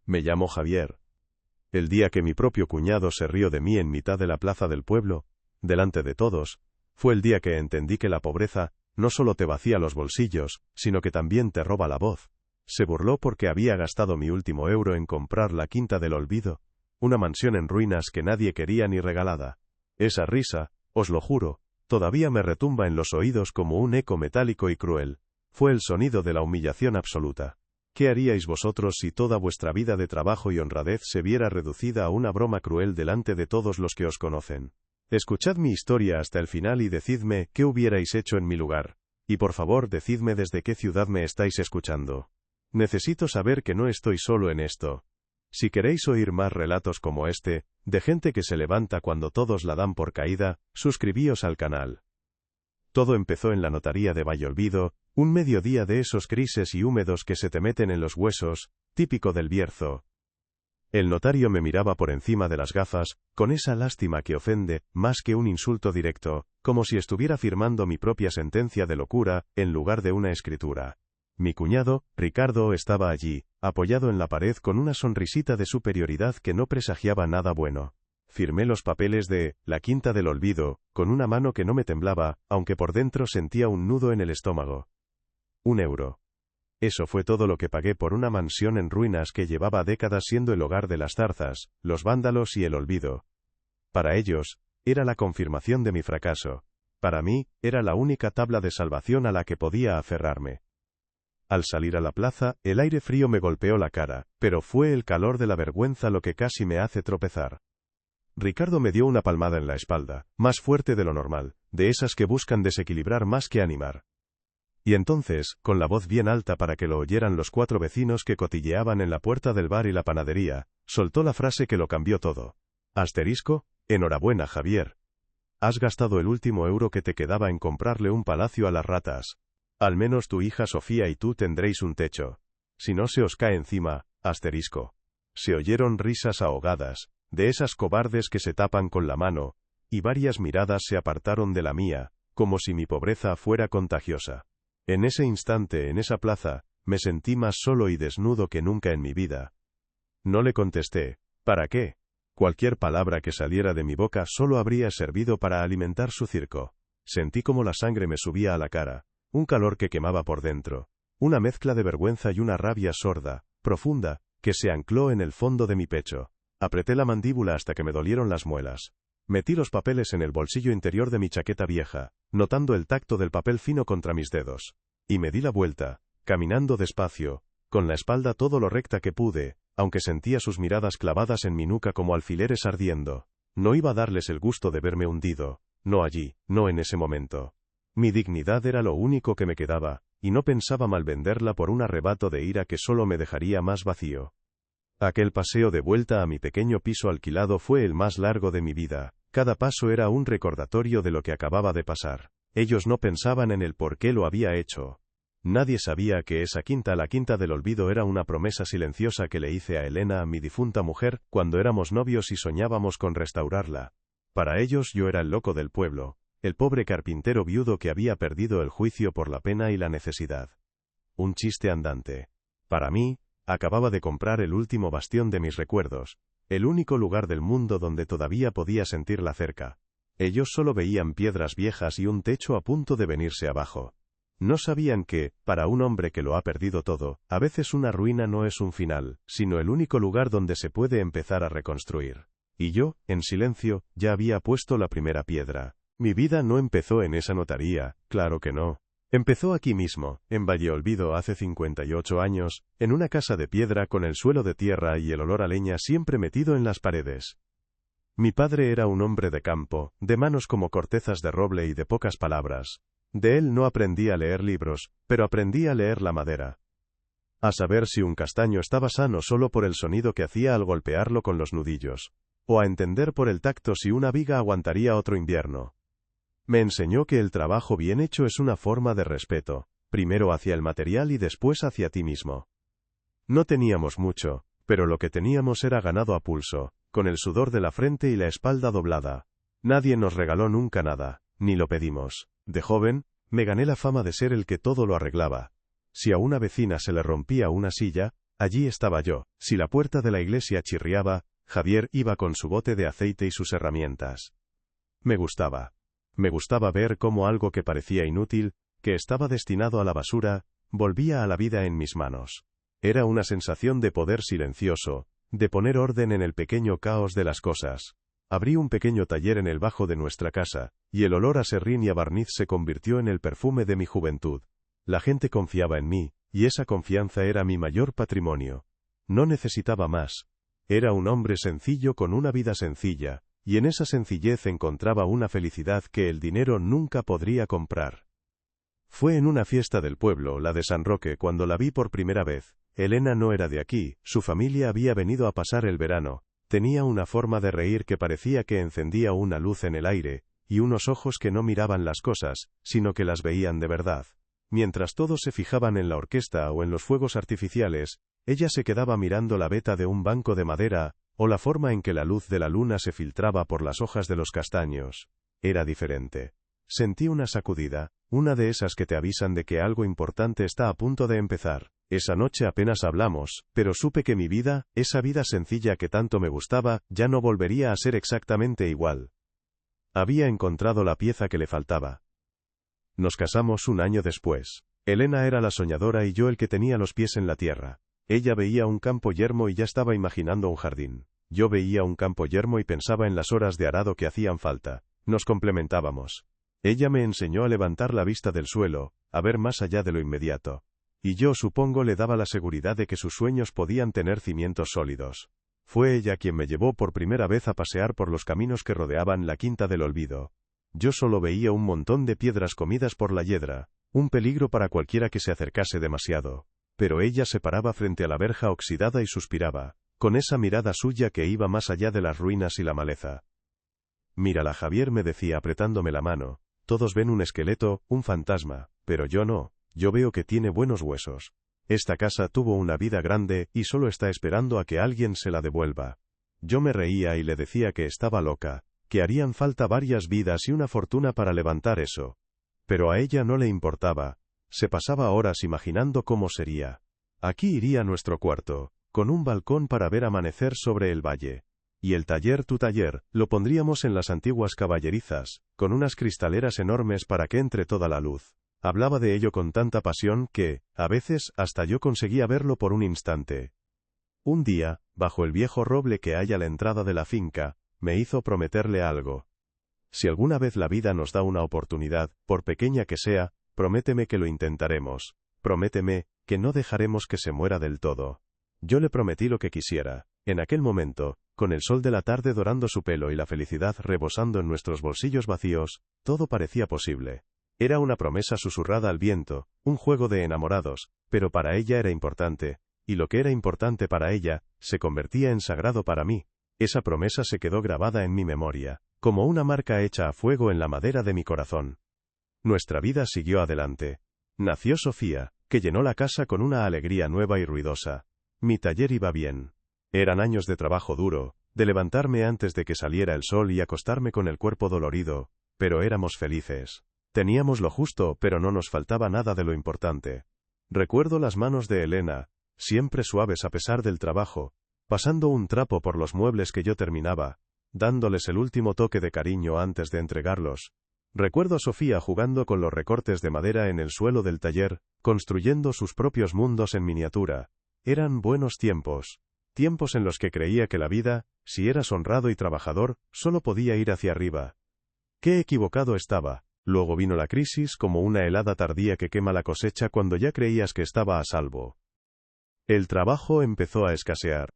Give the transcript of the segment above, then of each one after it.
Me llamo Javier. El día que mi propio cuñado se rió de mí en mitad de la plaza del pueblo, delante de todos, fue el día que entendí que la pobreza no solo te vacía los bolsillos, sino que también te roba la voz. Se burló porque había gastado mi último euro en comprar la Quinta del Olvido, una mansión en ruinas que nadie quería ni regalada. Esa risa, os lo juro, todavía me retumba en los oídos como un eco metálico y cruel. Fue el sonido de la humillación absoluta. ¿Qué haríais vosotros si toda vuestra vida de trabajo y honradez se viera reducida a una broma cruel delante de todos los que os conocen? Escuchad mi historia hasta el final y decidme qué hubierais hecho en mi lugar. Y por favor decidme desde qué ciudad me estáis escuchando. Necesito saber que no estoy solo en esto. Si queréis oír más relatos como este, de gente que se levanta cuando todos la dan por caída, suscribíos al canal. Todo empezó en la notaría de Valleolvido, un mediodía de esos grises y húmedos que se te meten en los huesos, típico del Bierzo. El notario me miraba por encima de las gafas, con esa lástima que ofende, más que un insulto directo, como si estuviera firmando mi propia sentencia de locura, en lugar de una escritura. Mi cuñado, Ricardo, estaba allí, apoyado en la pared con una sonrisita de superioridad que no presagiaba nada bueno. Firmé los papeles de la Quinta del Olvido, con una mano que no me temblaba, aunque por dentro sentía un nudo en el estómago. 1 euro. Eso fue todo lo que pagué por una mansión en ruinas que llevaba décadas siendo el hogar de las zarzas, los vándalos y el olvido. Para ellos, era la confirmación de mi fracaso. Para mí, era la única tabla de salvación a la que podía aferrarme. Al salir a la plaza, el aire frío me golpeó la cara, pero fue el calor de la vergüenza lo que casi me hace tropezar. Ricardo me dio una palmada en la espalda, más fuerte de lo normal, de esas que buscan desequilibrar más que animar. Y entonces, con la voz bien alta para que lo oyeran los 4 vecinos que cotilleaban en la puerta del bar y la panadería, soltó la frase que lo cambió todo. Asterisco, enhorabuena, Javier. Has gastado el último euro que te quedaba en comprarle un palacio a las ratas. Al menos tu hija Sofía y tú tendréis un techo. Si no se os cae encima, asterisco. Se oyeron risas ahogadas, de esas cobardes que se tapan con la mano, y varias miradas se apartaron de la mía, como si mi pobreza fuera contagiosa. En ese instante, en esa plaza, me sentí más solo y desnudo que nunca en mi vida. No le contesté, ¿para qué? Cualquier palabra que saliera de mi boca solo habría servido para alimentar su circo. Sentí como la sangre me subía a la cara, un calor que quemaba por dentro, una mezcla de vergüenza y una rabia sorda, profunda, que se ancló en el fondo de mi pecho. Apreté la mandíbula hasta que me dolieron las muelas. Metí los papeles en el bolsillo interior de mi chaqueta vieja, notando el tacto del papel fino contra mis dedos. Y me di la vuelta, caminando despacio, con la espalda todo lo recta que pude, aunque sentía sus miradas clavadas en mi nuca como alfileres ardiendo. No iba a darles el gusto de verme hundido, no allí, no en ese momento. Mi dignidad era lo único que me quedaba, y no pensaba malvenderla por un arrebato de ira que solo me dejaría más vacío. Aquel paseo de vuelta a mi pequeño piso alquilado fue el más largo de mi vida. Cada paso era un recordatorio de lo que acababa de pasar. Ellos no pensaban en el por qué lo había hecho. Nadie sabía que esa quinta, la Quinta del Olvido, era una promesa silenciosa que le hice a Elena, mi difunta mujer, cuando éramos novios y soñábamos con restaurarla. Para ellos yo era el loco del pueblo, el pobre carpintero viudo que había perdido el juicio por la pena y la necesidad. Un chiste andante. Para mí, acababa de comprar el último bastión de mis recuerdos, el único lugar del mundo donde todavía podía sentirla cerca. Ellos solo veían piedras viejas y un techo a punto de venirse abajo. No sabían que, para un hombre que lo ha perdido todo, a veces una ruina no es un final, sino el único lugar donde se puede empezar a reconstruir. Y yo, en silencio, ya había puesto la primera piedra. Mi vida no empezó en esa notaría, claro que no. Empezó aquí mismo, en Valleolvido hace 58 años, en una casa de piedra con el suelo de tierra y el olor a leña siempre metido en las paredes. Mi padre era un hombre de campo, de manos como cortezas de roble y de pocas palabras. De él no aprendí a leer libros, pero aprendí a leer la madera. A saber si un castaño estaba sano solo por el sonido que hacía al golpearlo con los nudillos, o a entender por el tacto si una viga aguantaría otro invierno. Me enseñó que el trabajo bien hecho es una forma de respeto, primero hacia el material y después hacia ti mismo. No teníamos mucho, pero lo que teníamos era ganado a pulso, con el sudor de la frente y la espalda doblada. Nadie nos regaló nunca nada, ni lo pedimos. De joven, me gané la fama de ser el que todo lo arreglaba. Si a una vecina se le rompía una silla, Allí estaba yo. Si la puerta de la iglesia chirriaba, Javier iba con su bote de aceite y sus herramientas. Me gustaba. Me gustaba ver cómo algo que parecía inútil, que estaba destinado a la basura, volvía a la vida en mis manos. Era una sensación de poder silencioso, de poner orden en el pequeño caos de las cosas. Abrí un pequeño taller en el bajo de nuestra casa, y el olor a serrín y a barniz se convirtió en el perfume de mi juventud. La gente confiaba en mí, y esa confianza era mi mayor patrimonio. No necesitaba más. Era un hombre sencillo con una vida sencilla, y en esa sencillez encontraba una felicidad que el dinero nunca podría comprar. Fue en una fiesta del pueblo, la de San Roque, cuando la vi por primera vez. Elena no era de aquí, su familia había venido a pasar el verano. Tenía una forma de reír que parecía que encendía una luz en el aire, y unos ojos que no miraban las cosas, sino que las veían de verdad. Mientras todos se fijaban en la orquesta o en los fuegos artificiales, ella se quedaba mirando la veta de un banco de madera, o la forma en que la luz de la luna se filtraba por las hojas de los castaños. Era diferente. Sentí una sacudida, una de esas que te avisan de que algo importante está a punto de empezar. Esa noche apenas hablamos, pero supe que mi vida, esa vida sencilla que tanto me gustaba, ya no volvería a ser exactamente igual. Había encontrado la pieza que le faltaba. Nos casamos un año después. Elena era la soñadora y yo el que tenía los pies en la tierra. Ella veía un campo yermo y ya estaba imaginando un jardín. Yo veía un campo yermo y pensaba en las horas de arado que hacían falta. Nos complementábamos. Ella me enseñó a levantar la vista del suelo, a ver más allá de lo inmediato. Y yo supongo le daba la seguridad de que sus sueños podían tener cimientos sólidos. Fue ella quien me llevó por primera vez a pasear por los caminos que rodeaban la Quinta del Olvido. Yo solo veía un montón de piedras comidas por la hiedra, un peligro para cualquiera que se acercase demasiado. Pero ella se paraba frente a la verja oxidada y suspiraba, con esa mirada suya que iba más allá de las ruinas y la maleza. Mírala, Javier, me decía apretándome la mano. Todos ven un esqueleto, un fantasma, pero yo no. Yo veo que tiene buenos huesos. Esta casa tuvo una vida grande, y solo está esperando a que alguien se la devuelva. Yo me reía y le decía que estaba loca, que harían falta varias vidas y una fortuna para levantar eso. Pero a ella no le importaba. Se pasaba horas imaginando cómo sería. Aquí iría nuestro cuarto, con un balcón para ver amanecer sobre el valle. Y el taller, tu taller, lo pondríamos en las antiguas caballerizas, con unas cristaleras enormes para que entre toda la luz. Hablaba de ello con tanta pasión que, a veces, hasta yo conseguía verlo por un instante. Un día, bajo el viejo roble que hay a la entrada de la finca, me hizo prometerle algo. Si alguna vez la vida nos da una oportunidad, por pequeña que sea, prométeme que lo intentaremos. Prométeme que no dejaremos que se muera del todo. Yo le prometí lo que quisiera. En aquel momento, con el sol de la tarde dorando su pelo y la felicidad rebosando en nuestros bolsillos vacíos, todo parecía posible. Era una promesa susurrada al viento, un juego de enamorados, pero para ella era importante, y lo que era importante para ella, se convertía en sagrado para mí. Esa promesa se quedó grabada en mi memoria, como una marca hecha a fuego en la madera de mi corazón. Nuestra vida siguió adelante. Nació Sofía, que llenó la casa con una alegría nueva y ruidosa. Mi taller iba bien. Eran años de trabajo duro, de levantarme antes de que saliera el sol y acostarme con el cuerpo dolorido, pero éramos felices. Teníamos lo justo, pero no nos faltaba nada de lo importante. Recuerdo las manos de Elena, siempre suaves a pesar del trabajo, pasando un trapo por los muebles que yo terminaba, dándoles el último toque de cariño antes de entregarlos. Recuerdo a Sofía jugando con los recortes de madera en el suelo del taller, construyendo sus propios mundos en miniatura. Eran buenos tiempos. Tiempos en los que creía que la vida, si eras honrado y trabajador, solo podía ir hacia arriba. ¡Qué equivocado estaba! Luego vino la crisis como una helada tardía que quema la cosecha cuando ya creías que estaba a salvo. El trabajo empezó a escasear.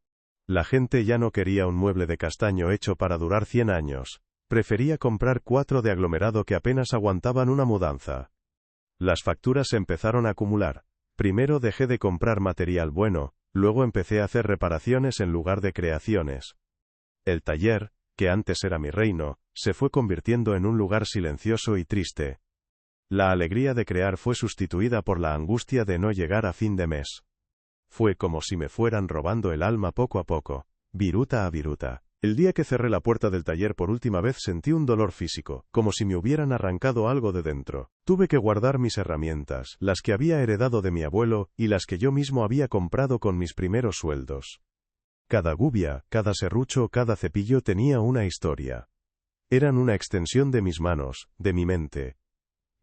La gente ya no quería un mueble de castaño hecho para durar 100 años. Prefería comprar 4 de aglomerado que apenas aguantaban una mudanza. Las facturas se empezaron a acumular. Primero dejé de comprar material bueno, luego empecé a hacer reparaciones en lugar de creaciones. El taller, que antes era mi reino, se fue convirtiendo en un lugar silencioso y triste. La alegría de crear fue sustituida por la angustia de no llegar a fin de mes. Fue como si me fueran robando el alma poco a poco, viruta a viruta. El día que cerré la puerta del taller por última vez sentí un dolor físico, como si me hubieran arrancado algo de dentro. Tuve que guardar mis herramientas, las que había heredado de mi abuelo, y las que yo mismo había comprado con mis primeros sueldos. Cada gubia, cada serrucho, cada cepillo tenía una historia. Eran una extensión de mis manos, de mi mente.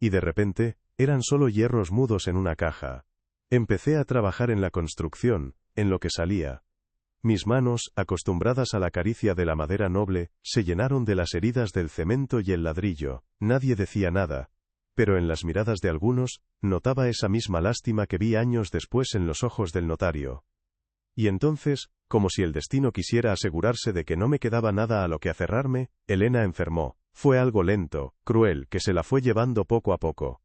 Y de repente, eran solo hierros mudos en una caja. Empecé a trabajar en la construcción, en lo que salía. Mis manos, acostumbradas a la caricia de la madera noble, se llenaron de las heridas del cemento y el ladrillo. Nadie decía nada, pero en las miradas de algunos, notaba esa misma lástima que vi años después en los ojos del notario. Y entonces, como si el destino quisiera asegurarse de que no me quedaba nada a lo que aferrarme, Elena enfermó. Fue algo lento, cruel, que se la fue llevando poco a poco.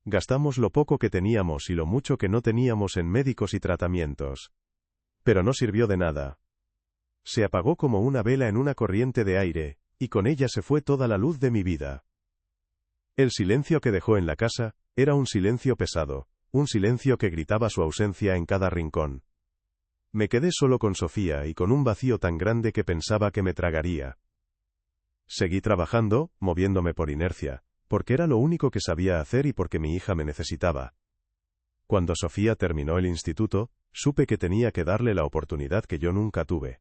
Gastamos lo poco que teníamos y lo mucho que no teníamos en médicos y tratamientos. Pero no sirvió de nada. Se apagó como una vela en una corriente de aire, y con ella se fue toda la luz de mi vida. El silencio que dejó en la casa, era un silencio pesado, un silencio que gritaba su ausencia en cada rincón. Me quedé solo con Sofía y con un vacío tan grande que pensaba que me tragaría. Seguí trabajando, moviéndome por inercia, porque era lo único que sabía hacer y porque mi hija me necesitaba. Cuando Sofía terminó el instituto, supe que tenía que darle la oportunidad que yo nunca tuve.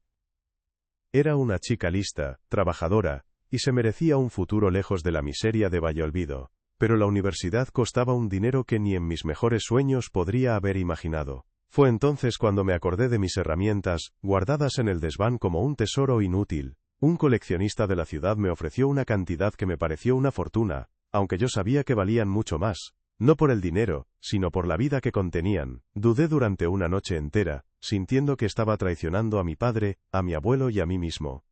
Era una chica lista, trabajadora, y se merecía un futuro lejos de la miseria de Valleolvido, pero la universidad costaba un dinero que ni en mis mejores sueños podría haber imaginado. Fue entonces cuando me acordé de mis herramientas, guardadas en el desván como un tesoro inútil. Un coleccionista de la ciudad me ofreció una cantidad que me pareció una fortuna, aunque yo sabía que valían mucho más. No por el dinero, sino por la vida que contenían. Dudé durante una noche entera, sintiendo que estaba traicionando a mi padre, a mi abuelo y a mí mismo.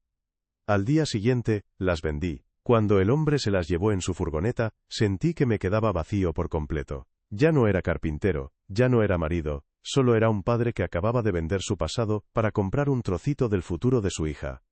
Al día siguiente, las vendí. Cuando el hombre se las llevó en su furgoneta, sentí que me quedaba vacío por completo. Ya no era carpintero, ya no era marido, solo era un padre que acababa de vender su pasado para comprar un trocito del futuro de su hija.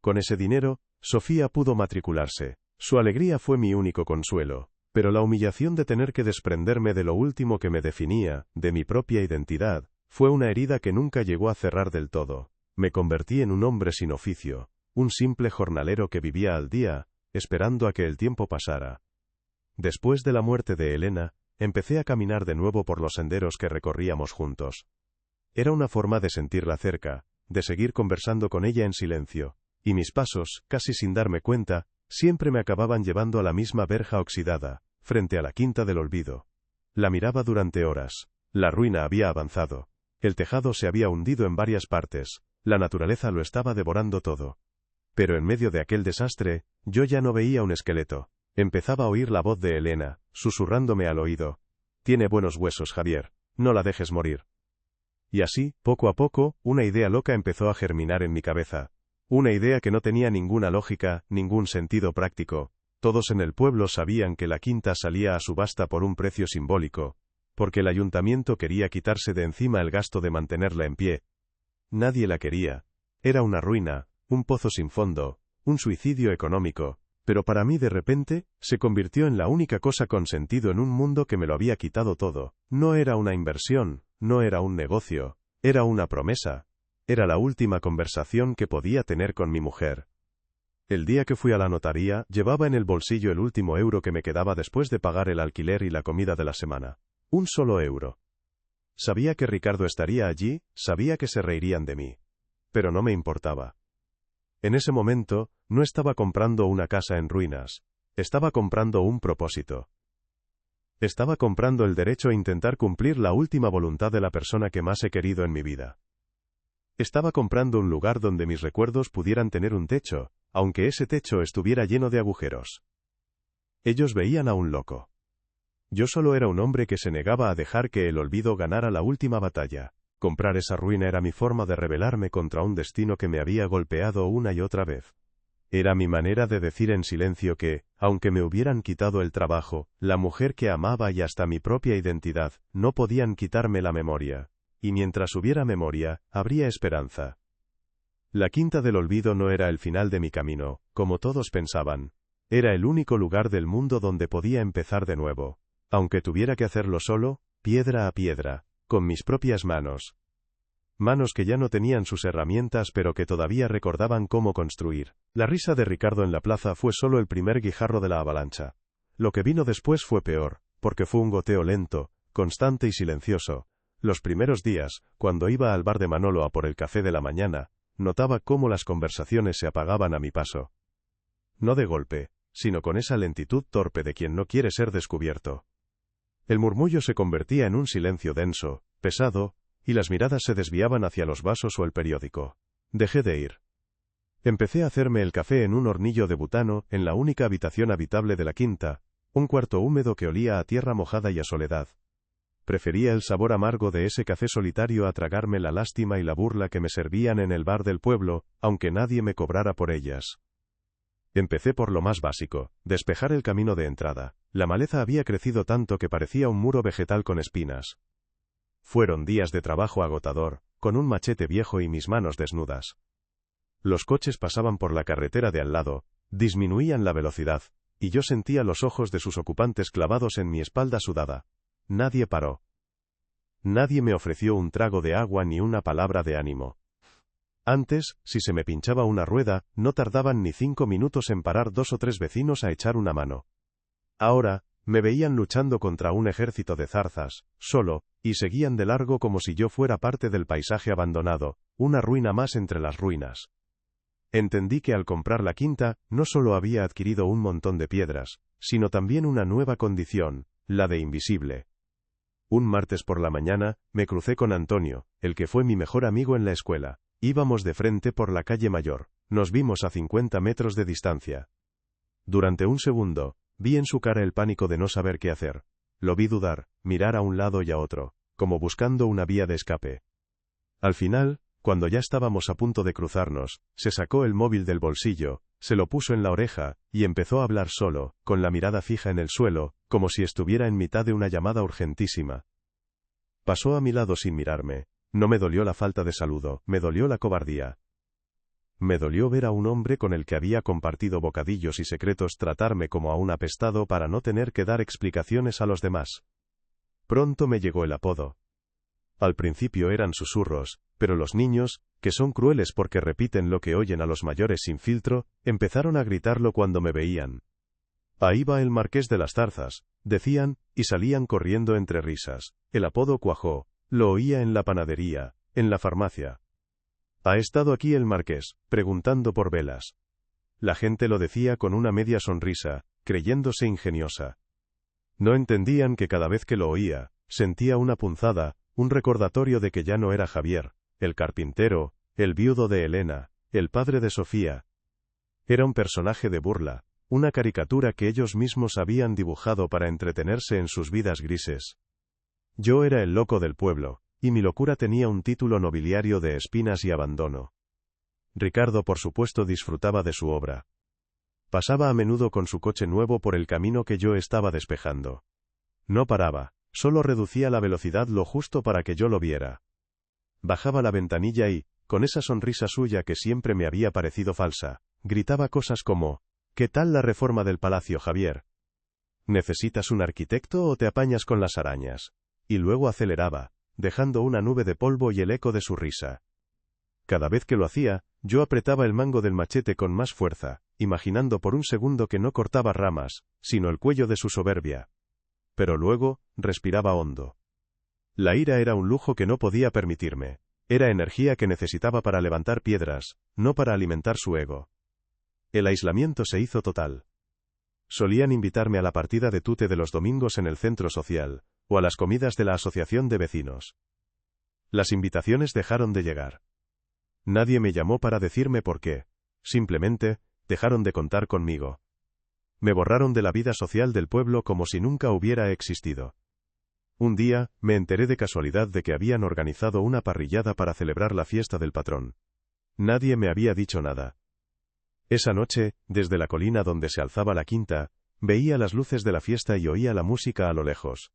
Con ese dinero, Sofía pudo matricularse. Su alegría fue mi único consuelo. Pero la humillación de tener que desprenderme de lo último que me definía, de mi propia identidad, fue una herida que nunca llegó a cerrar del todo. Me convertí en un hombre sin oficio, un simple jornalero que vivía al día, esperando a que el tiempo pasara. Después de la muerte de Elena, empecé a caminar de nuevo por los senderos que recorríamos juntos. Era una forma de sentirla cerca, de seguir conversando con ella en silencio, y mis pasos, casi sin darme cuenta, siempre me acababan llevando a la misma verja oxidada, frente a la Quinta del Olvido. La miraba durante horas. La ruina había avanzado. El tejado se había hundido en varias partes. La naturaleza lo estaba devorando todo. Pero en medio de aquel desastre, yo ya no veía un esqueleto. Empezaba a oír la voz de Elena, susurrándome al oído. «Tiene buenos huesos, Javier. No la dejes morir». Y así, poco a poco, una idea loca empezó a germinar en mi cabeza. Una idea que no tenía ninguna lógica, ningún sentido práctico. Todos en el pueblo sabían que la quinta salía a subasta por un precio simbólico, porque el ayuntamiento quería quitarse de encima el gasto de mantenerla en pie. Nadie la quería. Era una ruina, un pozo sin fondo, un suicidio económico, pero para mí de repente, se convirtió en la única cosa con sentido en un mundo que me lo había quitado todo. No era una inversión, no era un negocio, era una promesa. Era la última conversación que podía tener con mi mujer. El día que fui a la notaría, llevaba en el bolsillo el último euro que me quedaba después de pagar el alquiler y la comida de la semana. Un solo euro. Sabía que Ricardo estaría allí, sabía que se reirían de mí. Pero no me importaba. En ese momento, no estaba comprando una casa en ruinas. Estaba comprando un propósito. Estaba comprando el derecho a intentar cumplir la última voluntad de la persona que más he querido en mi vida. Estaba comprando un lugar donde mis recuerdos pudieran tener un techo, aunque ese techo estuviera lleno de agujeros. Ellos veían a un loco. Yo solo era un hombre que se negaba a dejar que el olvido ganara la última batalla. Comprar esa ruina era mi forma de rebelarme contra un destino que me había golpeado una y otra vez. Era mi manera de decir en silencio que, aunque me hubieran quitado el trabajo, la mujer que amaba y hasta mi propia identidad, no podían quitarme la memoria. Y mientras hubiera memoria, habría esperanza. La Quinta del Olvido no era el final de mi camino, como todos pensaban. Era el único lugar del mundo donde podía empezar de nuevo. Aunque tuviera que hacerlo solo, piedra a piedra, con mis propias manos. Manos que ya no tenían sus herramientas pero que todavía recordaban cómo construir. La risa de Ricardo en la plaza fue solo el primer guijarro de la avalancha. Lo que vino después fue peor, porque fue un goteo lento, constante y silencioso. Los primeros días, cuando iba al bar de Manolo a por el café de la mañana, notaba cómo las conversaciones se apagaban a mi paso. No de golpe, sino con esa lentitud torpe de quien no quiere ser descubierto. El murmullo se convertía en un silencio denso, pesado, y las miradas se desviaban hacia los vasos o el periódico. Dejé de ir. Empecé a hacerme el café en un hornillo de butano, en la única habitación habitable de la quinta, un cuarto húmedo que olía a tierra mojada y a soledad. Prefería el sabor amargo de ese café solitario a tragarme la lástima y la burla que me servían en el bar del pueblo, aunque nadie me cobrara por ellas. Empecé por lo más básico, despejar el camino de entrada. La maleza había crecido tanto que parecía un muro vegetal con espinas. Fueron días de trabajo agotador, con un machete viejo y mis manos desnudas. Los coches pasaban por la carretera de al lado, disminuían la velocidad, y yo sentía los ojos de sus ocupantes clavados en mi espalda sudada. Nadie paró. Nadie me ofreció un trago de agua ni una palabra de ánimo. Antes, si se me pinchaba una rueda, no tardaban ni 5 minutos en parar 2 o 3 vecinos a echar una mano. Ahora, me veían luchando contra un ejército de zarzas, solo, y seguían de largo como si yo fuera parte del paisaje abandonado, una ruina más entre las ruinas. Entendí que al comprar la quinta, no solo había adquirido un montón de piedras, sino también una nueva condición, la de invisible. Un martes por la mañana, me crucé con Antonio, el que fue mi mejor amigo en la escuela. Íbamos de frente por la calle Mayor. Nos vimos a 50 metros de distancia. Durante un segundo, vi en su cara el pánico de no saber qué hacer. Lo vi dudar, mirar a un lado y a otro, como buscando una vía de escape. Al final, cuando ya estábamos a punto de cruzarnos, se sacó el móvil del bolsillo, se lo puso en la oreja, y empezó a hablar solo, con la mirada fija en el suelo, como si estuviera en mitad de una llamada urgentísima. Pasó a mi lado sin mirarme. No me dolió la falta de saludo, me dolió la cobardía. Me dolió ver a un hombre con el que había compartido bocadillos y secretos tratarme como a un apestado para no tener que dar explicaciones a los demás. Pronto me llegó el apodo. Al principio eran susurros, pero los niños, que son crueles porque repiten lo que oyen a los mayores sin filtro, empezaron a gritarlo cuando me veían. Ahí va el Marqués de las Zarzas, decían, y salían corriendo entre risas. El apodo cuajó. Lo oía en la panadería, en la farmacia. ¿Ha estado aquí el Marqués?, preguntando por velas. La gente lo decía con una media sonrisa, creyéndose ingeniosa. No entendían que cada vez que lo oía, sentía una punzada, un recordatorio de que ya no era Javier, el carpintero, el viudo de Elena, el padre de Sofía. Era un personaje de burla, una caricatura que ellos mismos habían dibujado para entretenerse en sus vidas grises. Yo era el loco del pueblo, y mi locura tenía un título nobiliario de espinas y abandono. Ricardo por supuesto disfrutaba de su obra. Pasaba a menudo con su coche nuevo por el camino que yo estaba despejando. No paraba, solo reducía la velocidad lo justo para que yo lo viera. Bajaba la ventanilla y, con esa sonrisa suya que siempre me había parecido falsa, gritaba cosas como: ¿Qué tal la reforma del palacio, Javier? ¿Necesitas un arquitecto o te apañas con las arañas? Y luego aceleraba, dejando una nube de polvo y el eco de su risa. Cada vez que lo hacía, yo apretaba el mango del machete con más fuerza, imaginando por un segundo que no cortaba ramas, sino el cuello de su soberbia. Pero luego, respiraba hondo. La ira era un lujo que no podía permitirme. Era energía que necesitaba para levantar piedras, no para alimentar su ego. El aislamiento se hizo total. Solían invitarme a la partida de tute de los domingos en el centro social, o a las comidas de la asociación de vecinos. Las invitaciones dejaron de llegar. Nadie me llamó para decirme por qué. Simplemente, dejaron de contar conmigo. Me borraron de la vida social del pueblo como si nunca hubiera existido. Un día, me enteré de casualidad de que habían organizado una parrillada para celebrar la fiesta del patrón. Nadie me había dicho nada. Esa noche, desde la colina donde se alzaba la quinta, veía las luces de la fiesta y oía la música a lo lejos.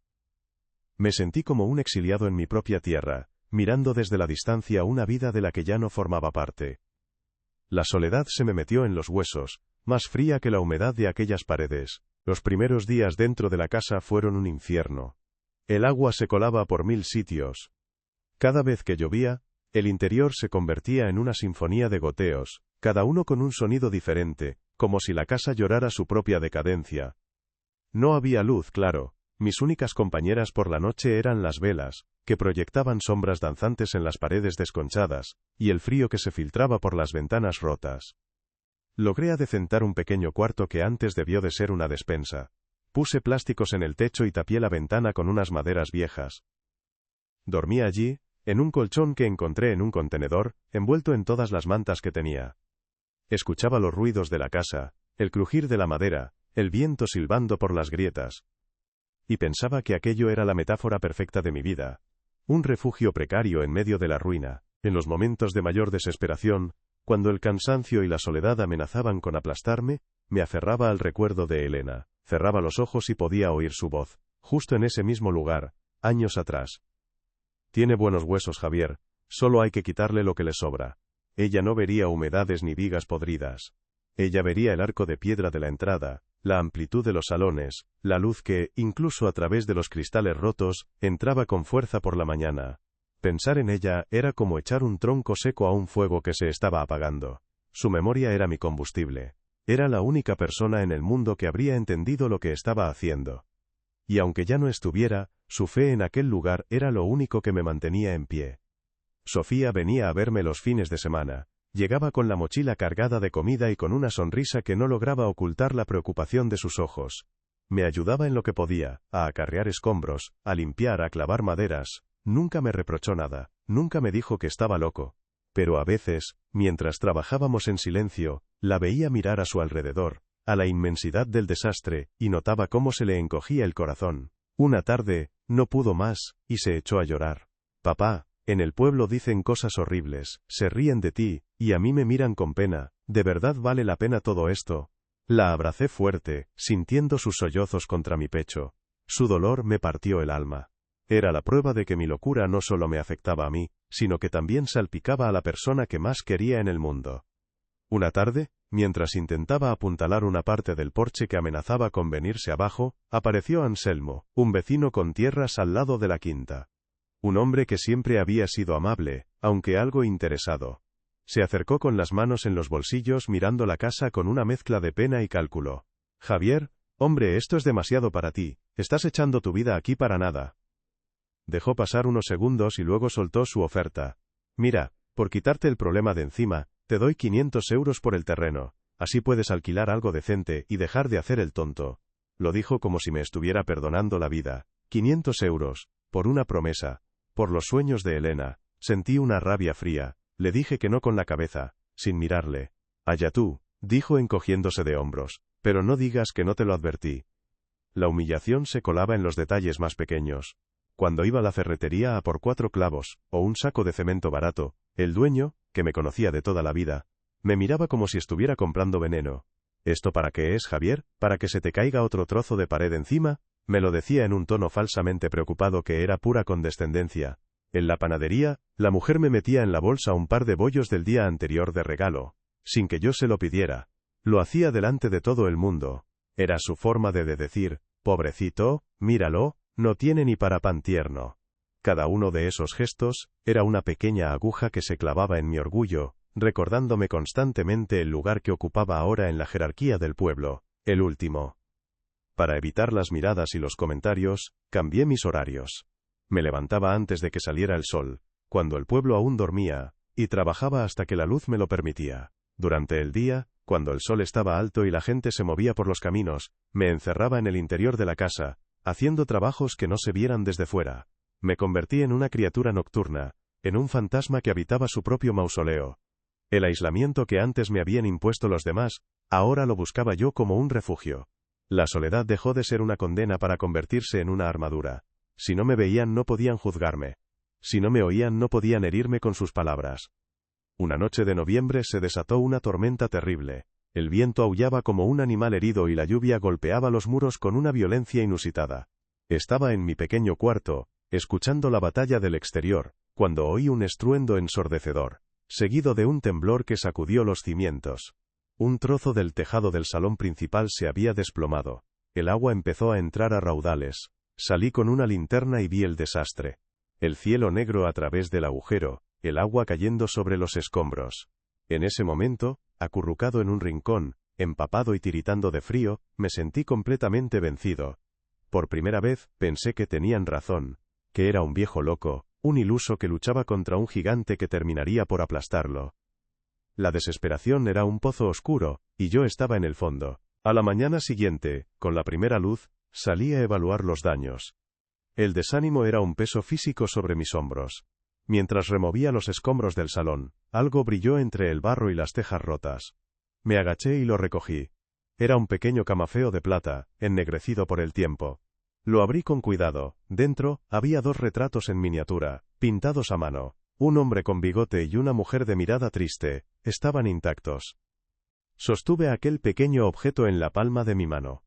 Me sentí como un exiliado en mi propia tierra, mirando desde la distancia una vida de la que ya no formaba parte. La soledad se me metió en los huesos, más fría que la humedad de aquellas paredes. Los primeros días dentro de la casa fueron un infierno. El agua se colaba por 1000 sitios. Cada vez que llovía, El interior se convertía en una sinfonía de goteos, cada uno con un sonido diferente, como si la casa llorara su propia decadencia. No había luz, claro. Mis únicas compañeras por la noche eran las velas, que proyectaban sombras danzantes en las paredes desconchadas, y el frío que se filtraba por las ventanas rotas. Logré adecentar un pequeño cuarto que antes debió de ser una despensa. Puse plásticos en el techo y tapié la ventana con unas maderas viejas. Dormí allí, en un colchón que encontré en un contenedor, envuelto en todas las mantas que tenía. Escuchaba los ruidos de la casa, el crujir de la madera, el viento silbando por las grietas. Y pensaba que aquello era la metáfora perfecta de mi vida. Un refugio precario en medio de la ruina. En los momentos de mayor desesperación, cuando el cansancio y la soledad amenazaban con aplastarme, me aferraba al recuerdo de Elena. Cerraba los ojos y podía oír su voz, justo en ese mismo lugar, años atrás. Tiene buenos huesos, Javier, solo hay que quitarle lo que le sobra. Ella no vería humedades ni vigas podridas. Ella vería el arco de piedra de la entrada, la amplitud de los salones, la luz que, incluso a través de los cristales rotos, entraba con fuerza por la mañana. Pensar en ella era como echar un tronco seco a un fuego que se estaba apagando. Su memoria era mi combustible. Era la única persona en el mundo que habría entendido lo que estaba haciendo. Y aunque ya no estuviera, su fe en aquel lugar era lo único que me mantenía en pie. Sofía venía a verme los fines de semana. Llegaba con la mochila cargada de comida y con una sonrisa que no lograba ocultar la preocupación de sus ojos. Me ayudaba en lo que podía, a acarrear escombros, a limpiar, a clavar maderas. Nunca me reprochó nada, nunca me dijo que estaba loco. Pero a veces, mientras trabajábamos en silencio, la veía mirar a su alrededor, a la inmensidad del desastre, y notaba cómo se le encogía el corazón. Una tarde, no pudo más, y se echó a llorar. Papá, en el pueblo dicen cosas horribles, se ríen de ti, y a mí me miran con pena, ¿de verdad vale la pena todo esto? La abracé fuerte, sintiendo sus sollozos contra mi pecho. Su dolor me partió el alma. Era la prueba de que mi locura no solo me afectaba a mí, sino que también salpicaba a la persona que más quería en el mundo. Una tarde, mientras intentaba apuntalar una parte del porche que amenazaba con venirse abajo, apareció Anselmo, un vecino con tierras al lado de la quinta. Un hombre que siempre había sido amable, aunque algo interesado. Se acercó con las manos en los bolsillos mirando la casa con una mezcla de pena y cálculo. Javier, hombre, esto es demasiado para ti, estás echando tu vida aquí para nada. Dejó pasar unos segundos y luego soltó su oferta. Mira, por quitarte el problema de encima, te doy 500 euros por el terreno, así puedes alquilar algo decente y dejar de hacer el tonto. Lo dijo como si me estuviera perdonando la vida. 500 euros, por una promesa, por los sueños de Elena. Sentí una rabia fría, le dije que no con la cabeza, sin mirarle. Allá tú, dijo encogiéndose de hombros, pero no digas que no te lo advertí. La humillación se colaba en los detalles más pequeños. Cuando iba a la ferretería a por 4 clavos, o un saco de cemento barato, el dueño, que me conocía de toda la vida, me miraba como si estuviera comprando veneno. ¿Esto para qué es, Javier? ¿Para que se te caiga otro trozo de pared encima? Me lo decía en un tono falsamente preocupado que era pura condescendencia. En la panadería, la mujer me metía en la bolsa un par de bollos del día anterior de regalo, sin que yo se lo pidiera. Lo hacía delante de todo el mundo. Era su forma de decir, pobrecito, míralo, no tiene ni para pan tierno. Cada uno de esos gestos, era una pequeña aguja que se clavaba en mi orgullo, recordándome constantemente el lugar que ocupaba ahora en la jerarquía del pueblo, el último. Para evitar las miradas y los comentarios, cambié mis horarios. Me levantaba antes de que saliera el sol, cuando el pueblo aún dormía, y trabajaba hasta que la luz me lo permitía. Durante el día, cuando el sol estaba alto y la gente se movía por los caminos, me encerraba en el interior de la casa, haciendo trabajos que no se vieran desde fuera. Me convertí en una criatura nocturna, en un fantasma que habitaba su propio mausoleo. El aislamiento que antes me habían impuesto los demás, ahora lo buscaba yo como un refugio. La soledad dejó de ser una condena para convertirse en una armadura. Si no me veían no podían juzgarme. Si no me oían no podían herirme con sus palabras. Una noche de noviembre se desató una tormenta terrible. El viento aullaba como un animal herido y la lluvia golpeaba los muros con una violencia inusitada. Estaba en mi pequeño cuarto, escuchando la batalla del exterior, cuando oí un estruendo ensordecedor, seguido de un temblor que sacudió los cimientos. Un trozo del tejado del salón principal se había desplomado. El agua empezó a entrar a raudales. Salí con una linterna y vi el desastre. El cielo negro a través del agujero, el agua cayendo sobre los escombros. En ese momento, acurrucado en un rincón, empapado y tiritando de frío, me sentí completamente vencido. Por primera vez, pensé que tenían razón, que era un viejo loco, un iluso que luchaba contra un gigante que terminaría por aplastarlo. La desesperación era un pozo oscuro, y yo estaba en el fondo. A la mañana siguiente, con la primera luz, salí a evaluar los daños. El desánimo era un peso físico sobre mis hombros. Mientras removía los escombros del salón, algo brilló entre el barro y las tejas rotas. Me agaché y lo recogí. Era un pequeño camafeo de plata, ennegrecido por el tiempo. Lo abrí con cuidado. Dentro, había 2 retratos en miniatura, pintados a mano. Un hombre con bigote y una mujer de mirada triste. Estaban intactos. Sostuve aquel pequeño objeto en la palma de mi mano.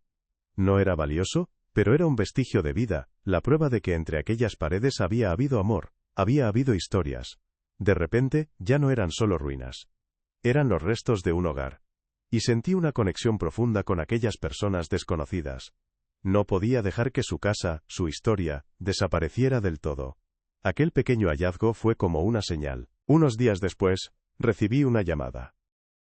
No era valioso, pero era un vestigio de vida, la prueba de que entre aquellas paredes había habido amor, había habido historias. De repente, ya no eran solo ruinas. Eran los restos de un hogar. Y sentí una conexión profunda con aquellas personas desconocidas. No podía dejar que su casa, su historia, desapareciera del todo. Aquel pequeño hallazgo fue como una señal. Unos días después, recibí una llamada.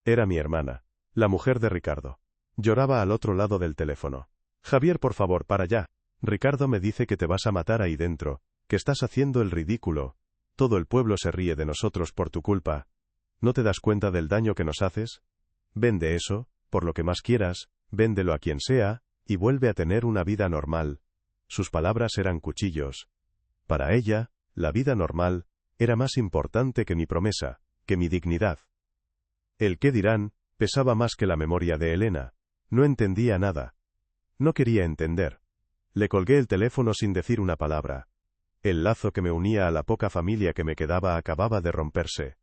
Era mi hermana, la mujer de Ricardo. Lloraba al otro lado del teléfono. Javier, por favor, para ya. Ricardo me dice que te vas a matar ahí dentro, que estás haciendo el ridículo. Todo el pueblo se ríe de nosotros por tu culpa. ¿No te das cuenta del daño que nos haces? Vende eso, por lo que más quieras, véndelo a quien sea, y vuelve a tener una vida normal. Sus palabras eran cuchillos. Para ella, la vida normal, era más importante que mi promesa, que mi dignidad. El qué dirán, pesaba más que la memoria de Elena. No entendía nada. No quería entender. Le colgué el teléfono sin decir una palabra. El lazo que me unía a la poca familia que me quedaba acababa de romperse.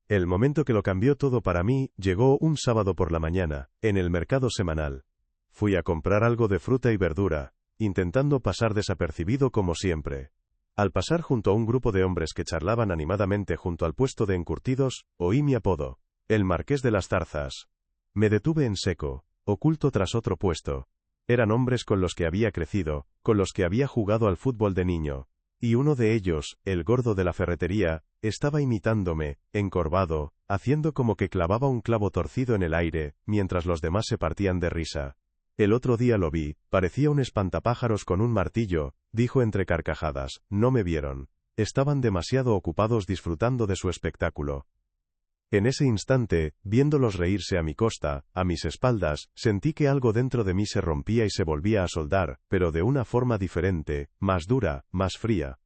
El momento que lo cambió todo para mí, llegó un sábado por la mañana, en el mercado semanal. Fui a comprar algo de fruta y verdura, intentando pasar desapercibido como siempre. Al pasar junto a un grupo de hombres que charlaban animadamente junto al puesto de encurtidos, oí mi apodo, el Marqués de las Zarzas. Me detuve en seco, oculto tras otro puesto. Eran hombres con los que había crecido, con los que había jugado al fútbol de niño. Y uno de ellos, el gordo de la ferretería, estaba imitándome, encorvado, haciendo como que clavaba un clavo torcido en el aire, mientras los demás se partían de risa. El otro día lo vi, parecía un espantapájaros con un martillo, dijo entre carcajadas. No me vieron. Estaban demasiado ocupados disfrutando de su espectáculo. En ese instante, viéndolos reírse a mi costa, a mis espaldas, sentí que algo dentro de mí se rompía y se volvía a soldar, pero de una forma diferente, más dura, más fría.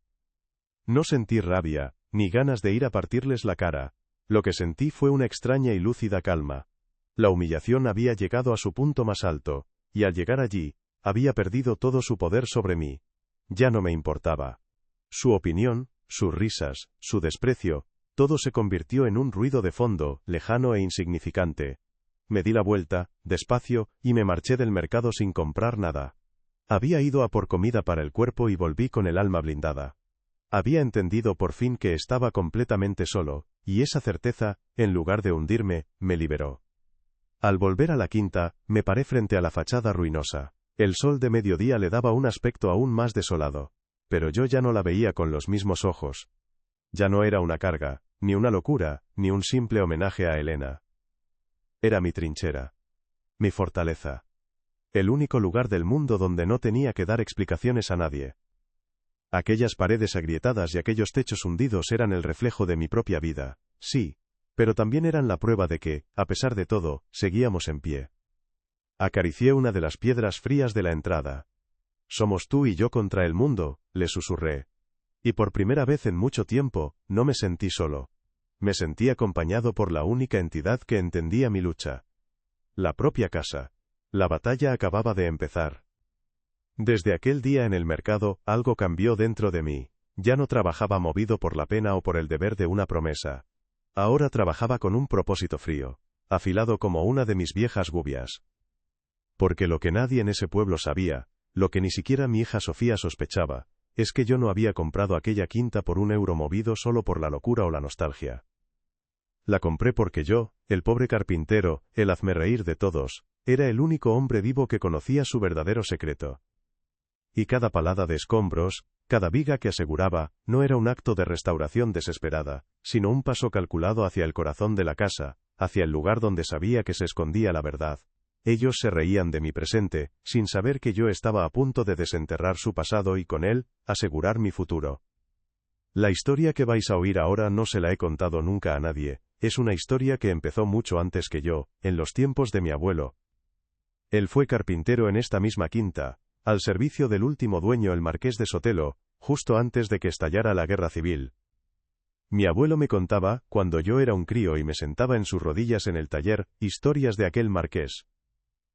No sentí rabia, ni ganas de ir a partirles la cara. Lo que sentí fue una extraña y lúcida calma. La humillación había llegado a su punto más alto, y al llegar allí, había perdido todo su poder sobre mí. Ya no me importaba. Su opinión, sus risas, su desprecio, todo se convirtió en un ruido de fondo, lejano e insignificante. Me di la vuelta, despacio, y me marché del mercado sin comprar nada. Había ido a por comida para el cuerpo y volví con el alma blindada. Había entendido por fin que estaba completamente solo, y esa certeza, en lugar de hundirme, me liberó. Al volver a la quinta, me paré frente a la fachada ruinosa. El sol de mediodía le daba un aspecto aún más desolado. Pero yo ya no la veía con los mismos ojos. Ya no era una carga, ni una locura, ni un simple homenaje a Elena. Era mi trinchera. Mi fortaleza. El único lugar del mundo donde no tenía que dar explicaciones a nadie. Aquellas paredes agrietadas y aquellos techos hundidos eran el reflejo de mi propia vida, sí, pero también eran la prueba de que, a pesar de todo, seguíamos en pie. Acaricié una de las piedras frías de la entrada. Somos tú y yo contra el mundo, le susurré. Y por primera vez en mucho tiempo, no me sentí solo. Me sentí acompañado por la única entidad que entendía mi lucha. La propia casa. La batalla acababa de empezar. Desde aquel día en el mercado, algo cambió dentro de mí. Ya no trabajaba movido por la pena o por el deber de una promesa. Ahora trabajaba con un propósito frío, afilado como una de mis viejas gubias. Porque lo que nadie en ese pueblo sabía, lo que ni siquiera mi hija Sofía sospechaba, es que yo no había comprado aquella quinta por €1 movido solo por la locura o la nostalgia. La compré porque yo, el pobre carpintero, el hazmerreír de todos, era el único hombre vivo que conocía su verdadero secreto. Y cada palada de escombros, Cada viga que aseguraba, no era un acto de restauración desesperada, sino un paso calculado hacia el corazón de la casa, hacia el lugar donde sabía que se escondía la verdad. Ellos se reían de mi presente, sin saber que yo estaba a punto de desenterrar su pasado y con él, asegurar mi futuro. La historia que vais a oír ahora no se la he contado nunca a nadie, es una historia que empezó mucho antes que yo, en los tiempos de mi abuelo. Él fue carpintero en esta misma quinta, al servicio del último dueño, el marqués de Sotelo, justo antes de que estallara la guerra civil. Mi abuelo me contaba, cuando yo era un crío y me sentaba en sus rodillas en el taller, historias de aquel marqués.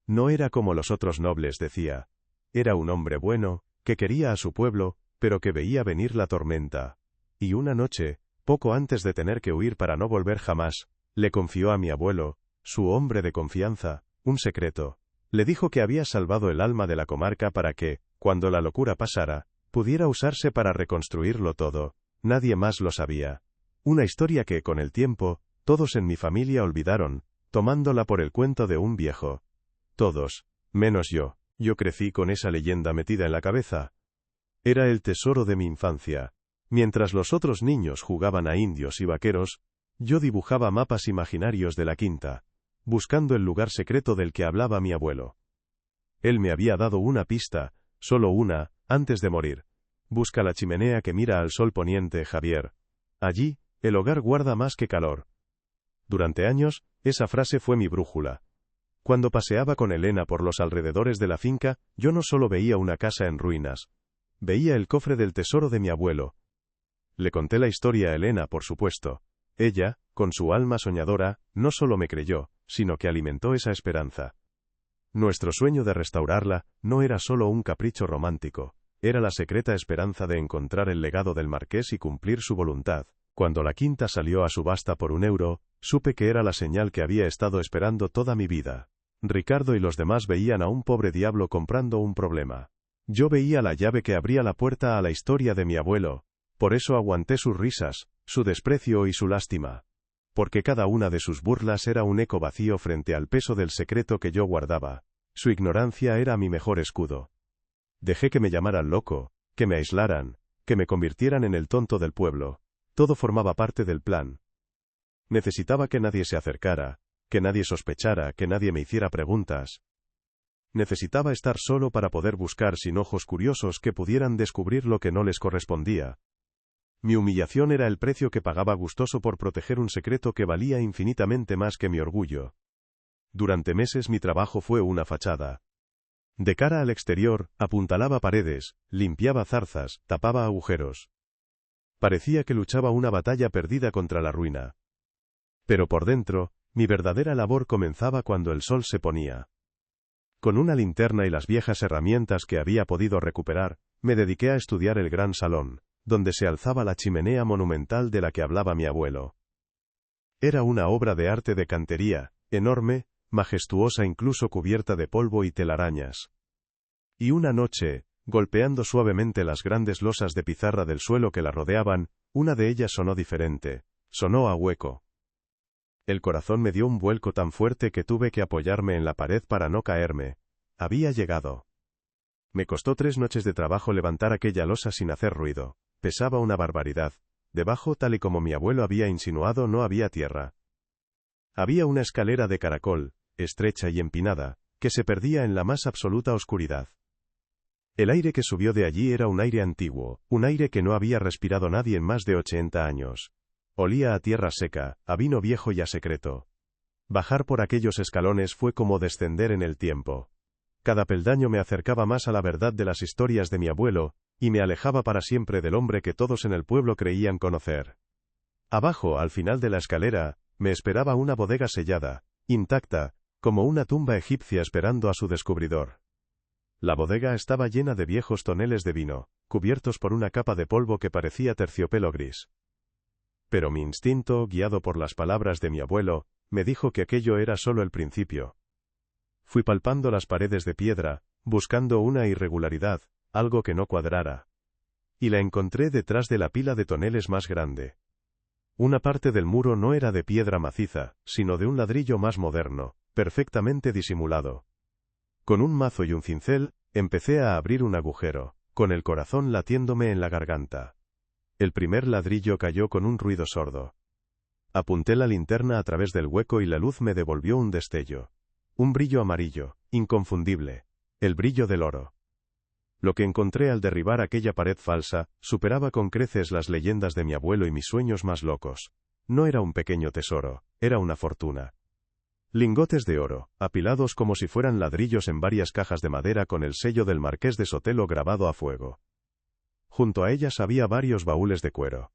No era como los otros nobles, decía. Era un hombre bueno, que quería a su pueblo, pero que veía venir la tormenta. Y una noche, poco antes de tener que huir para no volver jamás, le confió a mi abuelo, su hombre de confianza, un secreto. Le dijo que había salvado el alma de la comarca para que, cuando la locura pasara, pudiera usarse para reconstruirlo todo. Nadie más lo sabía. Una historia que, con el tiempo, todos en mi familia olvidaron, tomándola por el cuento de un viejo. Todos, menos yo. Yo crecí con esa leyenda metida en la cabeza. Era el tesoro de mi infancia. Mientras los otros niños jugaban a indios y vaqueros, yo dibujaba mapas imaginarios de la quinta, buscando el lugar secreto del que hablaba mi abuelo. Él me había dado una pista, solo una, antes de morir. Busca la chimenea que mira al sol poniente, Javier. Allí, el hogar guarda más que calor. Durante años, esa frase fue mi brújula. Cuando paseaba con Elena por los alrededores de la finca, yo no solo veía una casa en ruinas. Veía el cofre del tesoro de mi abuelo. Le conté la historia a Elena, por supuesto. Ella, con su alma soñadora, no solo me creyó, sino que alimentó esa esperanza. Nuestro sueño de restaurarla no era solo un capricho romántico, era la secreta esperanza de encontrar el legado del marqués y cumplir su voluntad. Cuando la quinta salió a subasta por €1, supe que era la señal que había estado esperando toda mi vida. Ricardo y los demás veían a un pobre diablo comprando un problema. Yo veía la llave que abría la puerta a la historia de mi abuelo. Por eso aguanté sus risas, su desprecio y su lástima. Porque cada una de sus burlas era un eco vacío frente al peso del secreto que yo guardaba. Su ignorancia era mi mejor escudo. Dejé que me llamaran loco, que me aislaran, que me convirtieran en el tonto del pueblo. Todo formaba parte del plan. Necesitaba que nadie se acercara, que nadie sospechara, que nadie me hiciera preguntas. Necesitaba estar solo para poder buscar sin ojos curiosos que pudieran descubrir lo que no les correspondía. Mi humillación era el precio que pagaba gustoso por proteger un secreto que valía infinitamente más que mi orgullo. Durante meses mi trabajo fue una fachada. De cara al exterior, apuntalaba paredes, limpiaba zarzas, tapaba agujeros. Parecía que luchaba una batalla perdida contra la ruina. Pero por dentro, mi verdadera labor comenzaba cuando el sol se ponía. Con una linterna y las viejas herramientas que había podido recuperar, me dediqué a estudiar el gran salón, donde se alzaba la chimenea monumental de la que hablaba mi abuelo. Era una obra de arte de cantería, enorme, majestuosa, incluso cubierta de polvo y telarañas. Y una noche, golpeando suavemente las grandes losas de pizarra del suelo que la rodeaban, una de ellas sonó diferente, sonó a hueco. El corazón me dio un vuelco tan fuerte que tuve que apoyarme en la pared para no caerme. Había llegado. Me costó 3 noches de trabajo levantar aquella losa sin hacer ruido. Pesaba una barbaridad. Debajo, tal y como mi abuelo había insinuado, no había tierra. Había una escalera de caracol, estrecha y empinada, que se perdía en la más absoluta oscuridad. El aire que subió de allí era un aire antiguo, un aire que no había respirado nadie en más de 80 años. Olía a tierra seca, a vino viejo y a secreto. Bajar por aquellos escalones fue como descender en el tiempo. Cada peldaño me acercaba más a la verdad de las historias de mi abuelo, y me alejaba para siempre del hombre que todos en el pueblo creían conocer. Abajo, al final de la escalera, me esperaba una bodega sellada, intacta, como una tumba egipcia esperando a su descubridor. La bodega estaba llena de viejos toneles de vino, cubiertos por una capa de polvo que parecía terciopelo gris. Pero mi instinto, guiado por las palabras de mi abuelo, me dijo que aquello era solo el principio. Fui palpando las paredes de piedra, buscando una irregularidad, algo que no cuadrara. Y la encontré detrás de la pila de toneles más grande. Una parte del muro no era de piedra maciza, sino de un ladrillo más moderno, perfectamente disimulado. Con un mazo y un cincel, empecé a abrir un agujero. con el corazón latiéndome en la garganta. El primer ladrillo cayó con un ruido sordo. Apunté la linterna a través del hueco y la luz me devolvió un destello. Un brillo amarillo, inconfundible. El brillo del oro. Lo que encontré al derribar aquella pared falsa, superaba con creces las leyendas de mi abuelo y mis sueños más locos. No era un pequeño tesoro, era una fortuna. Lingotes de oro, apilados como si fueran ladrillos en varias cajas de madera con el sello del Marqués de Sotelo grabado a fuego. Junto a ellas había varios baúles de cuero.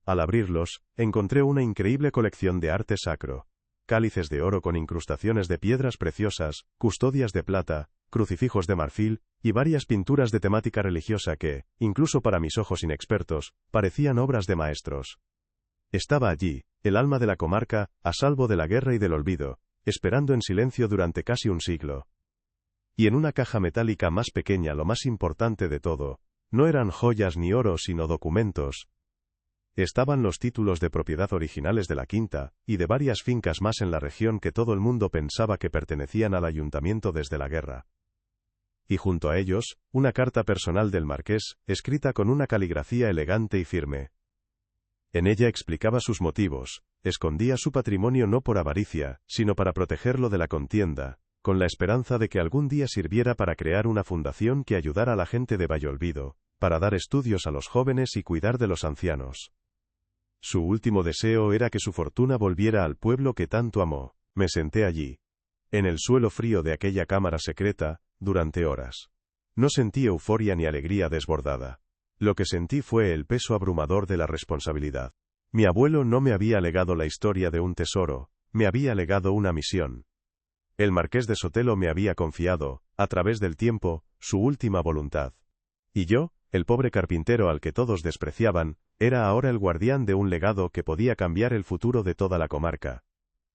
Al abrirlos, encontré una increíble colección de arte sacro. Cálices de oro con incrustaciones de piedras preciosas, custodias de plata, crucifijos de marfil, y varias pinturas de temática religiosa que, incluso para mis ojos inexpertos, parecían obras de maestros. Estaba allí, el alma de la comarca, a salvo de la guerra y del olvido, esperando en silencio durante casi un siglo. Y en una caja metálica más pequeña, lo más importante de todo, no eran joyas ni oro sino documentos. Estaban los títulos de propiedad originales de la quinta, y de varias fincas más en la región que todo el mundo pensaba que pertenecían al ayuntamiento desde la guerra. Y junto a ellos, una carta personal del marqués, escrita con una caligrafía elegante y firme. En ella explicaba sus motivos, escondía su patrimonio no por avaricia, sino para protegerlo de la contienda, con la esperanza de que algún día sirviera para crear una fundación que ayudara a la gente de Valleolvido, para dar estudios a los jóvenes y cuidar de los ancianos. Su último deseo era que su fortuna volviera al pueblo que tanto amó. Me senté allí, en el suelo frío de aquella cámara secreta, durante horas. No sentí euforia ni alegría desbordada. Lo que sentí fue el peso abrumador de la responsabilidad. Mi abuelo no me había legado la historia de un tesoro, me había legado una misión. El Marqués de Sotelo me había confiado, a través del tiempo, su última voluntad. Y yo, el pobre carpintero al que todos despreciaban, era ahora el guardián de un legado que podía cambiar el futuro de toda la comarca.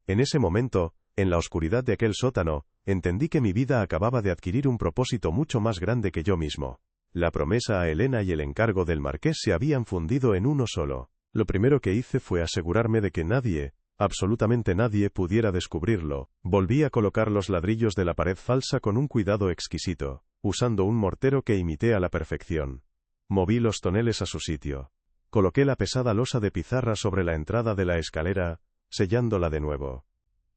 En ese momento, en la oscuridad de aquel sótano, entendí que mi vida acababa de adquirir un propósito mucho más grande que yo mismo. La promesa a Elena y el encargo del marqués se habían fundido en uno solo. Lo primero que hice fue asegurarme de que nadie, absolutamente nadie, pudiera descubrirlo. Volví a colocar los ladrillos de la pared falsa con un cuidado exquisito, usando un mortero que imité a la perfección. Moví los toneles a su sitio. Coloqué la pesada losa de pizarra sobre la entrada de la escalera, sellándola de nuevo.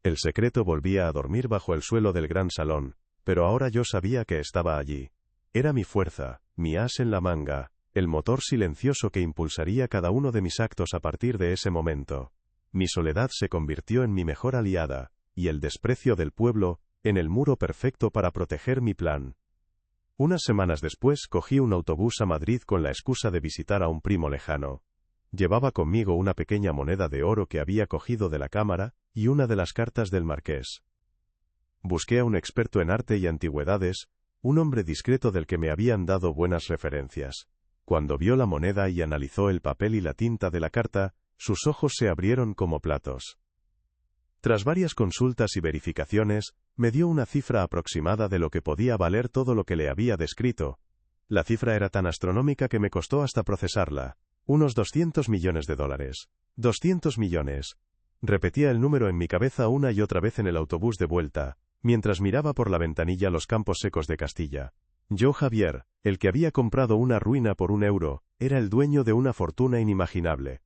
El secreto volvía a dormir bajo el suelo del gran salón, pero ahora yo sabía que estaba allí. Era mi fuerza, mi as en la manga, el motor silencioso que impulsaría cada uno de mis actos a partir de ese momento. Mi soledad se convirtió en mi mejor aliada, y el desprecio del pueblo, en el muro perfecto para proteger mi plan. Unas semanas después cogí un autobús a Madrid con la excusa de visitar a un primo lejano. Llevaba conmigo una pequeña moneda de oro que había cogido de la cámara, y una de las cartas del marqués. Busqué a un experto en arte y antigüedades, un hombre discreto del que me habían dado buenas referencias. Cuando vio la moneda y analizó el papel y la tinta de la carta, sus ojos se abrieron como platos. Tras varias consultas y verificaciones, me dio una cifra aproximada de lo que podía valer todo lo que le había descrito. La cifra era tan astronómica que me costó hasta procesarla. Unos 200 millones de dólares. 200 millones. Repetía el número en mi cabeza una y otra vez en el autobús de vuelta, mientras miraba por la ventanilla los campos secos de Castilla. Yo, Javier, el que había comprado una ruina por €1, era el dueño de una fortuna inimaginable.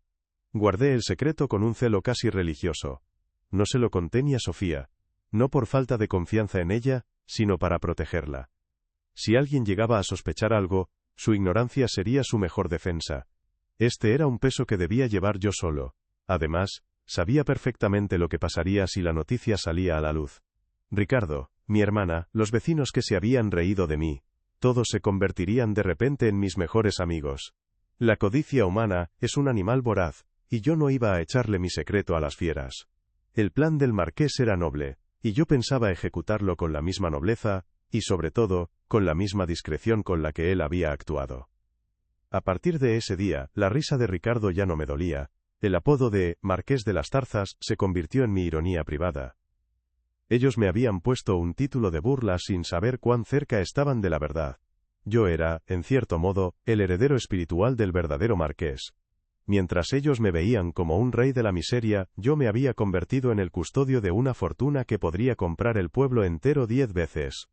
Guardé el secreto con un celo casi religioso. No se lo conté ni a Sofía, no por falta de confianza en ella, sino para protegerla. Si alguien llegaba a sospechar algo, su ignorancia sería su mejor defensa. Este era un peso que debía llevar yo solo. Además, sabía perfectamente lo que pasaría si la noticia salía a la luz. Ricardo, mi hermana, los vecinos que se habían reído de mí, todos se convertirían de repente en mis mejores amigos. La codicia humana es un animal voraz, y yo no iba a echarle mi secreto a las fieras. El plan del marqués era noble, y yo pensaba ejecutarlo con la misma nobleza, y sobre todo, con la misma discreción con la que él había actuado. A partir de ese día, la risa de Ricardo ya no me dolía. El apodo de Marqués de las Tarzas se convirtió en mi ironía privada. Ellos me habían puesto un título de burla sin saber cuán cerca estaban de la verdad. Yo era, en cierto modo, el heredero espiritual del verdadero marqués. Mientras ellos me veían como un rey de la miseria, yo me había convertido en el custodio de una fortuna que podría comprar el pueblo entero 10 veces.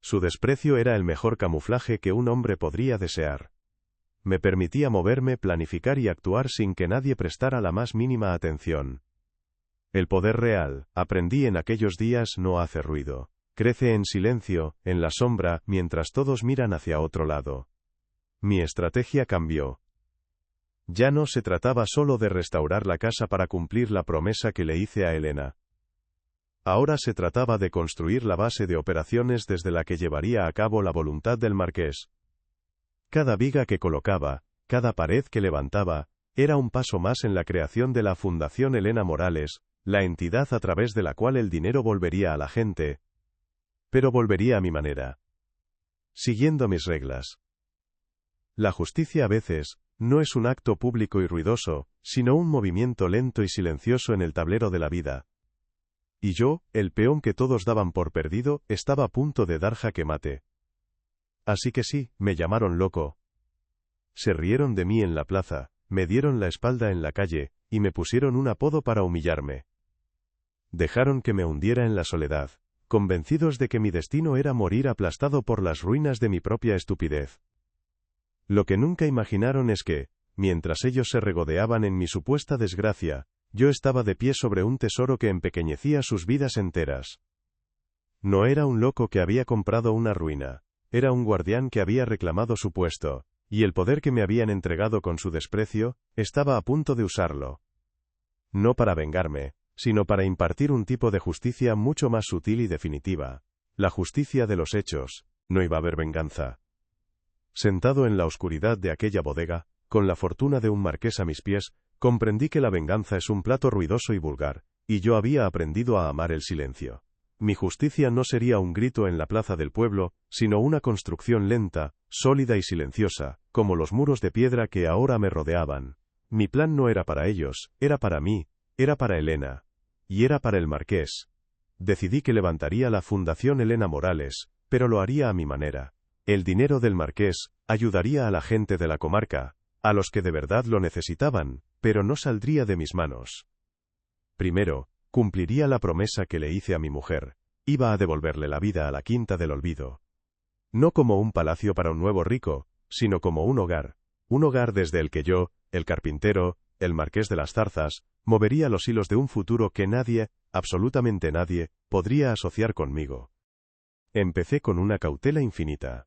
Su desprecio era el mejor camuflaje que un hombre podría desear. Me permitía moverme, planificar y actuar sin que nadie prestara la más mínima atención. El poder real, aprendí en aquellos días, no hace ruido. Crece en silencio, en la sombra, mientras todos miran hacia otro lado. Mi estrategia cambió. Ya no se trataba solo de restaurar la casa para cumplir la promesa que le hice a Elena. Ahora se trataba de construir la base de operaciones desde la que llevaría a cabo la voluntad del marqués. Cada viga que colocaba, cada pared que levantaba, era un paso más en la creación de la Fundación Elena Morales, la entidad a través de la cual el dinero volvería a la gente. Pero volvería a mi manera. Siguiendo mis reglas. La justicia a veces, no es un acto público y ruidoso, sino un movimiento lento y silencioso en el tablero de la vida. Y yo, el peón que todos daban por perdido, estaba a punto de dar jaque mate. Así que sí, me llamaron loco. Se rieron de mí en la plaza, me dieron la espalda en la calle, y me pusieron un apodo para humillarme. Dejaron que me hundiera en la soledad, convencidos de que mi destino era morir aplastado por las ruinas de mi propia estupidez. Lo que nunca imaginaron es que, mientras ellos se regodeaban en mi supuesta desgracia, yo estaba de pie sobre un tesoro que empequeñecía sus vidas enteras. No era un loco que había comprado una ruina, era un guardián que había reclamado su puesto, y el poder que me habían entregado con su desprecio, estaba a punto de usarlo. No para vengarme, sino para impartir un tipo de justicia mucho más sutil y definitiva. La justicia de los hechos. No iba a haber venganza. Sentado en la oscuridad de aquella bodega, con la fortuna de un marqués a mis pies, comprendí que la venganza es un plato ruidoso y vulgar, y yo había aprendido a amar el silencio. Mi justicia no sería un grito en la plaza del pueblo, sino una construcción lenta, sólida y silenciosa, como los muros de piedra que ahora me rodeaban. Mi plan no era para ellos, era para mí, era para Elena. Y era para el marqués. Decidí que levantaría la Fundación Elena Morales, pero lo haría a mi manera. El dinero del marqués ayudaría a la gente de la comarca, a los que de verdad lo necesitaban, pero no saldría de mis manos. Primero, cumpliría la promesa que le hice a mi mujer. Iba a devolverle la vida a la Quinta del Olvido. No como un palacio para un nuevo rico, sino como un hogar desde el que yo, el carpintero, el marqués de las Zarzas, movería los hilos de un futuro que nadie, absolutamente nadie, podría asociar conmigo. Empecé con una cautela infinita.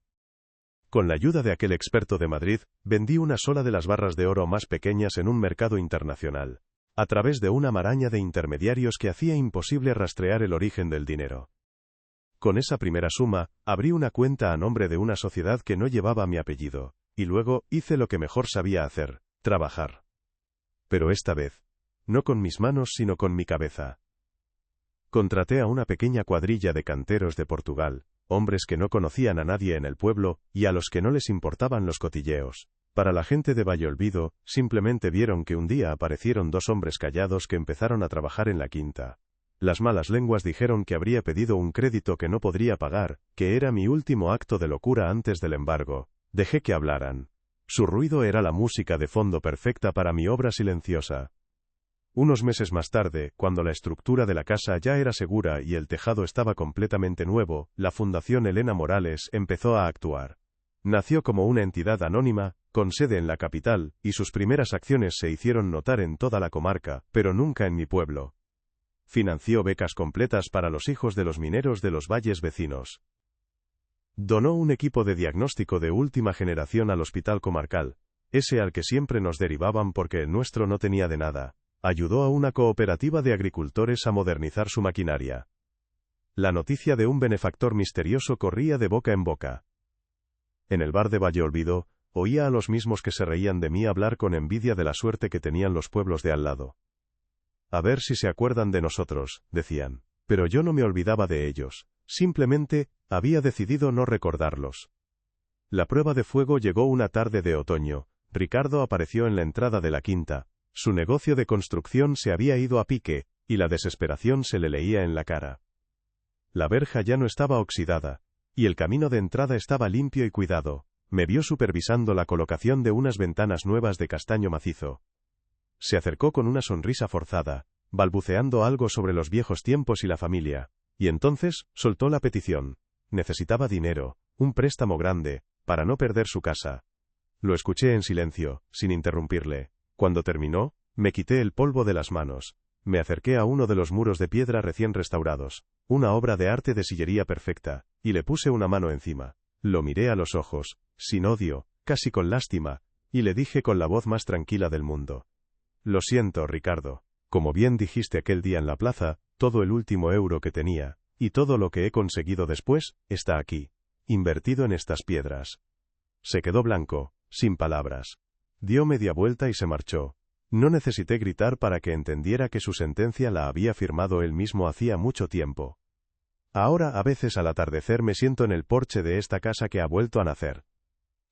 Con la ayuda de aquel experto de Madrid, vendí una sola de las barras de oro más pequeñas en un mercado internacional, a través de una maraña de intermediarios que hacía imposible rastrear el origen del dinero. Con esa primera suma, abrí una cuenta a nombre de una sociedad que no llevaba mi apellido, y luego hice lo que mejor sabía hacer, trabajar. Pero esta vez, no con mis manos sino con mi cabeza. Contraté a una pequeña cuadrilla de canteros de Portugal, hombres que no conocían a nadie en el pueblo, y a los que no les importaban los cotilleos. Para la gente de Valleolvido, simplemente vieron que un día aparecieron dos hombres callados que empezaron a trabajar en la quinta. Las malas lenguas dijeron que habría pedido un crédito que no podría pagar, que era mi último acto de locura antes del embargo. Dejé que hablaran. Su ruido era la música de fondo perfecta para mi obra silenciosa. Unos meses más tarde, cuando la estructura de la casa ya era segura y el tejado estaba completamente nuevo, la Fundación Elena Morales empezó a actuar. Nació como una entidad anónima, con sede en la capital, y sus primeras acciones se hicieron notar en toda la comarca, pero nunca en mi pueblo. Financió becas completas para los hijos de los mineros de los valles vecinos. Donó un equipo de diagnóstico de última generación al hospital comarcal, ese al que siempre nos derivaban porque el nuestro no tenía de nada. Ayudó a una cooperativa de agricultores a modernizar su maquinaria. La noticia de un benefactor misterioso corría de boca en boca. En el bar de Valleolvido, oía a los mismos que se reían de mí hablar con envidia de la suerte que tenían los pueblos de al lado. A ver si se acuerdan de nosotros, decían. Pero yo no me olvidaba de ellos. Simplemente, había decidido no recordarlos. La prueba de fuego llegó una tarde de otoño. Ricardo apareció en la entrada de la quinta. Su negocio de construcción se había ido a pique, y la desesperación se le leía en la cara. La verja ya no estaba oxidada, y el camino de entrada estaba limpio y cuidado. Me vio supervisando la colocación de unas ventanas nuevas de castaño macizo. Se acercó con una sonrisa forzada, balbuceando algo sobre los viejos tiempos y la familia, y entonces soltó la petición. necesitaba dinero, un préstamo grande, para no perder su casa. Lo escuché en silencio, sin interrumpirle. Cuando terminó, me quité el polvo de las manos. Me acerqué a uno de los muros de piedra recién restaurados, una obra de arte de sillería perfecta, y le puse una mano encima. Lo miré a los ojos, sin odio, casi con lástima, y le dije con la voz más tranquila del mundo: «Lo siento, Ricardo. Como bien dijiste aquel día en la plaza, todo el último euro que tenía, y todo lo que he conseguido después, está aquí, invertido en estas piedras». Se quedó blanco, sin palabras. Dio media vuelta y se marchó. No necesité gritar para que entendiera que su sentencia la había firmado él mismo hacía mucho tiempo. Ahora a veces al atardecer me siento en el porche de esta casa que ha vuelto a nacer.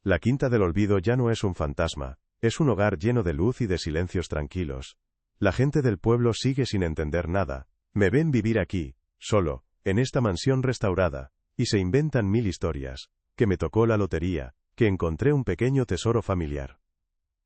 La Quinta del Olvido ya no es un fantasma, es un hogar lleno de luz y de silencios tranquilos. La gente del pueblo sigue sin entender nada. Me ven vivir aquí, solo, en esta mansión restaurada, y se inventan mil historias, que me tocó la lotería, que encontré un pequeño tesoro familiar.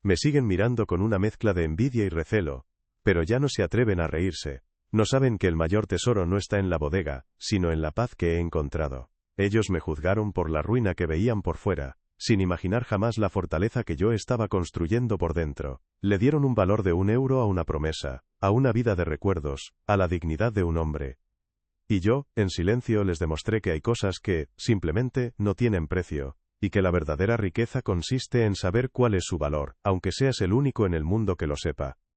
Me siguen mirando con una mezcla de envidia y recelo, pero ya no se atreven a reírse. No saben que el mayor tesoro no está en la bodega, sino en la paz que he encontrado. Ellos me juzgaron por la ruina que veían por fuera, sin imaginar jamás la fortaleza que yo estaba construyendo por dentro. Le dieron un valor de 1 euro a una promesa, a una vida de recuerdos, a la dignidad de un hombre. Y yo, en silencio, les demostré que hay cosas que, simplemente, no tienen precio, y que la verdadera riqueza consiste en saber cuál es su valor, aunque seas el único en el mundo que lo sepa.